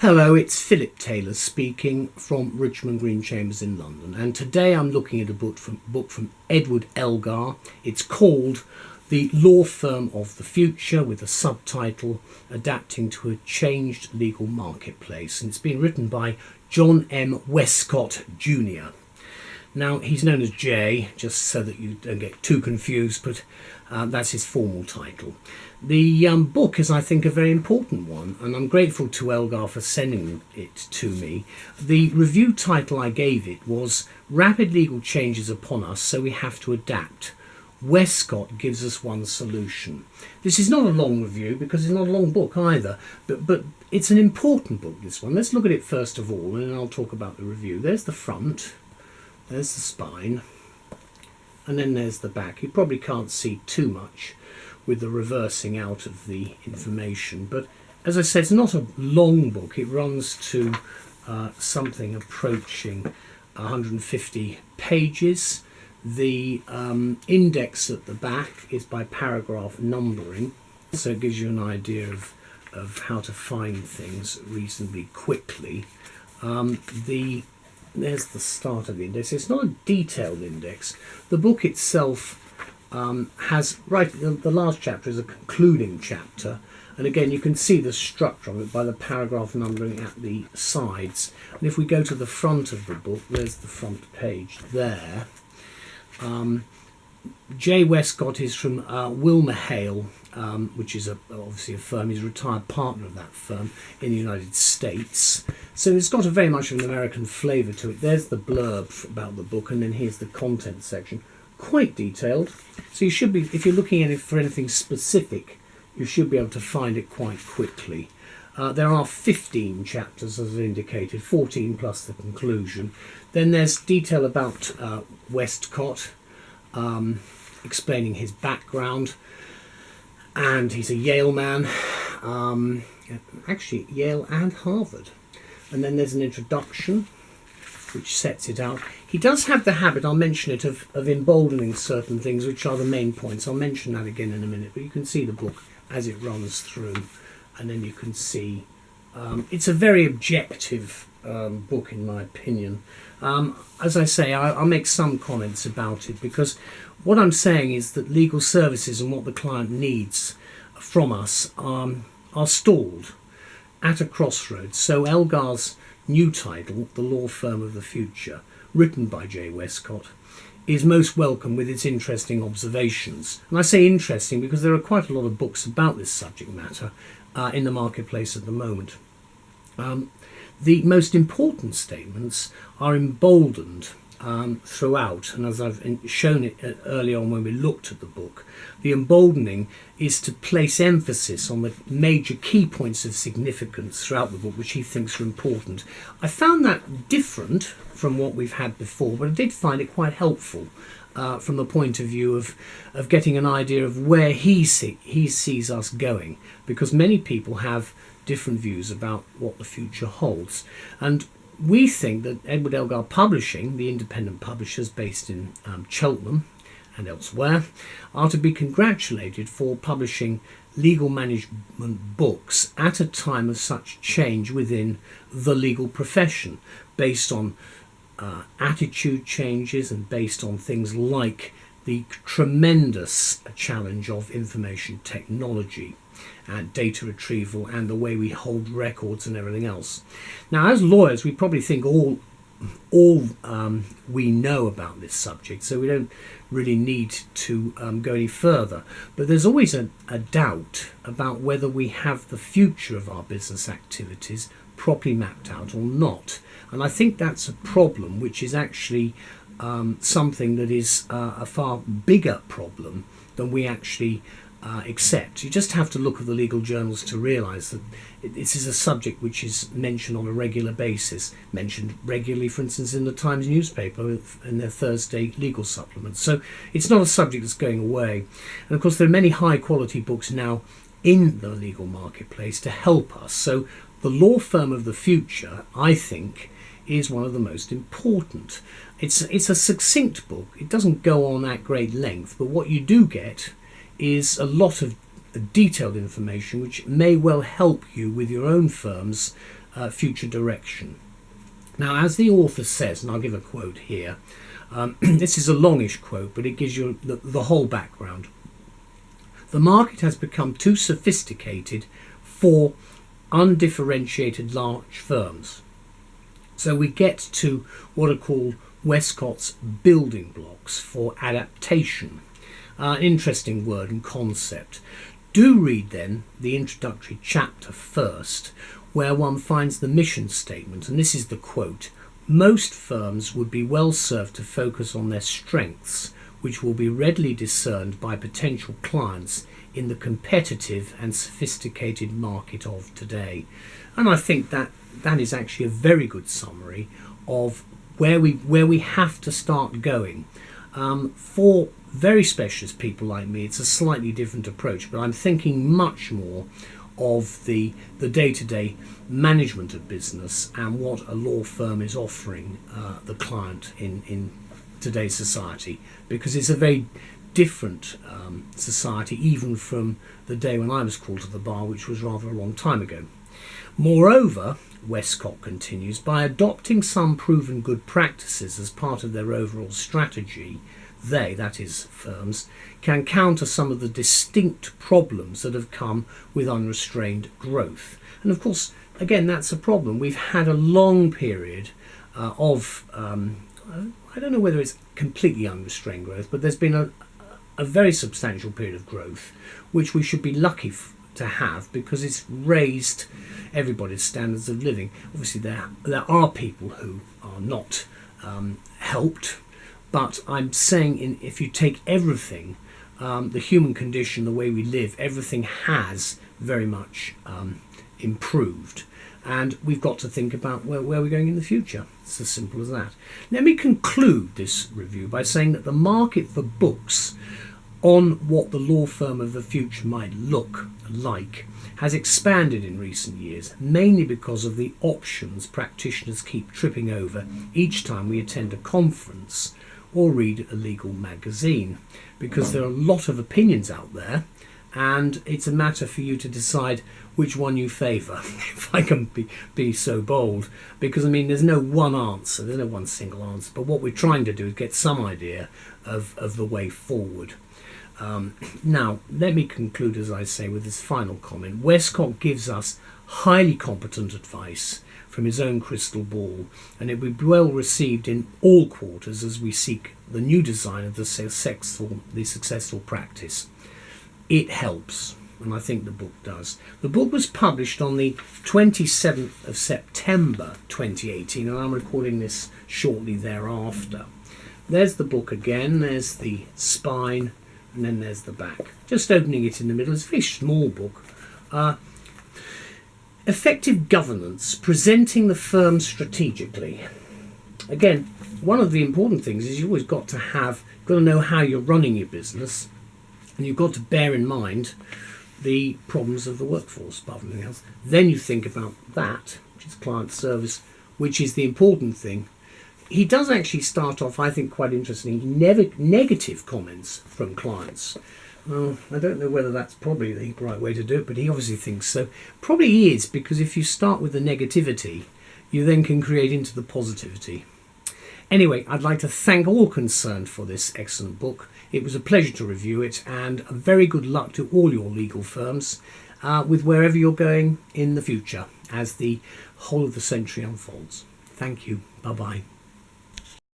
Hello, it's Philip Taylor speaking from Richmond Green Chambers in London, and today I'm looking at a book from Edward Elgar. It's called The Law Firm of the Future, with a subtitle Adapting to a Changed Legal Marketplace, and it's been written by John M Westcott Jr. Now, he's known as Jay, just so that you don't get too confused, but that's his formal title. The book is, I think, a very important one, and I'm grateful to Elgar for sending it to me. The review title I gave it was Rapid Legal Changes Upon Us, So We Have to Adapt. Westcott gives us one solution. This is not a long review because it's not a long book either, but it's an important book, this one. Let's look at it first of all, and then I'll talk about the review. There's the front, there's the spine, and then there's the back. You probably can't see too much with the reversing out of the information, but as I said, it's not a long book. It runs to something approaching 150 pages. The index at the back is by paragraph numbering, so it gives you an idea of how to find things reasonably quickly. There's the start of the index. It's not a detailed index. The book itself has, the last chapter is a concluding chapter, and again you can see the structure of it by the paragraph numbering at the sides. And if we go to the front of the book, there's the front page there. Jay Westcott is from WilmerHale, which is obviously a firm. He's a retired partner of that firm in the United States. So it's got a very much of an American flavour to it. There's the blurb about the book, and then here's the content section. Quite detailed. So you should be, if you're looking at it for anything specific, you should be able to find it quite quickly. There are 15 chapters, as indicated, 14 plus the conclusion. Then there's detail about Westcott, explaining his background, and he's a Yale man, actually Yale and Harvard. And then there's an introduction which sets it out. He does have the habit, I'll mention it, of emboldening certain things, which are the main points. I'll mention that again in a minute, but you can see the book as it runs through, and then you can see it's a very objective book in my opinion. As I say, I'll make some comments about it, because what I'm saying is that legal services and what the client needs from us are stalled at a crossroads. So Elgar's new title, The Law Firm of the Future, written by Jay Westcott, is most welcome with its interesting observations. And I say interesting because there are quite a lot of books about this subject matter in the marketplace at the moment. The most important statements are emboldened throughout, and as I've shown it early on when we looked at the book, the emboldening is to place emphasis on the major key points of significance throughout the book, which he thinks are important. I found that different from what we've had before, but I did find it quite helpful from the point of view of getting an idea of where he sees us going, because many people have different views about what the future holds. And we think that Edward Elgar Publishing, the independent publishers based in Cheltenham and elsewhere, are to be congratulated for publishing legal management books at a time of such change within the legal profession, based on attitude changes and based on things like the tremendous challenge of information technology and data retrieval and the way we hold records and everything else. Now, as lawyers, we probably think all we know about this subject, so we don't really need to go any further. But there's always a doubt about whether we have the future of our business activities properly mapped out or not. And I think that's a problem, which is actually something that is a far bigger problem than we actually accept. You just have to look at the legal journals to realise that this is a subject which is mentioned on a regular basis, mentioned regularly, for instance, in the Times newspaper in their Thursday legal supplements. So it's not a subject that's going away. And of course there are many high quality books now in the legal marketplace to help us. So The Law Firm of the Future, I think, is one of the most important. It's a succinct book. It doesn't go on at great length, but what you do get is a lot of detailed information which may well help you with your own firm's future direction. Now, as the author says, and I'll give a quote here, this is a longish quote, but it gives you the whole background. The market has become too sophisticated for undifferentiated large firms. So we get to what are called Westcott's building blocks for adaptation. Interesting word and concept. Do read then the introductory chapter first, where one finds the mission statement, and this is the quote: "Most firms would be well served to focus on their strengths, which will be readily discerned by potential clients in the competitive and sophisticated market of today." And I think that is actually a very good summary of where we have to start going. For very specialist people like me, it's a slightly different approach, but I'm thinking much more of the day-to-day management of business and what a law firm is offering the client in today's society, because it's a very different society even from the day when I was called to the bar, which was rather a long time ago. Moreover, Westcott continues, by adopting some proven good practices as part of their overall strategy, they, that is firms, can counter some of the distinct problems that have come with unrestrained growth. And of course, again, that's a problem. We've had a long period of, I don't know whether it's completely unrestrained growth, but there's been a very substantial period of growth, which we should be lucky to have, because it's raised everybody's standards of living. Obviously, there are people who are not helped, but I'm saying if you take everything, the human condition, the way we live, everything has very much improved. And we've got to think about where we're going in the future. It's as simple as that. Let me conclude this review by saying that the market for books on what the law firm of the future might look like has expanded in recent years, mainly because of the options practitioners keep tripping over each time we attend a conference or read a legal magazine, because there are a lot of opinions out there, and it's a matter for you to decide which one you favour, if I can be so bold, because I mean there's no one answer, there's no one single answer, but what we're trying to do is get some idea of the way forward. Now, let me conclude, as I say, with this final comment. Westcott gives us highly competent advice from his own crystal ball, and it will be well received in all quarters as we seek the new design of the successful practice. It helps, and I think the book does. The book was published on the 27th of September 2018, and I'm recording this shortly thereafter. There's the book again, there's the spine, and then there's the back. Just opening it in the middle. It's a very small book. Effective governance, presenting the firm strategically. Again, one of the important things is you've always got to know how you're running your business, and you've got to bear in mind the problems of the workforce above anything else. Then you think about that, which is client service, which is the important thing. He does actually start off, I think, quite interestingly, negative comments from clients. Well, I don't know whether that's probably the right way to do it, but he obviously thinks so. Probably is, because if you start with the negativity, you then can create into the positivity. Anyway, I'd like to thank all concerned for this excellent book. It was a pleasure to review it, and a very good luck to all your legal firms with wherever you're going in the future as the whole of the century unfolds. Thank you. Bye-bye.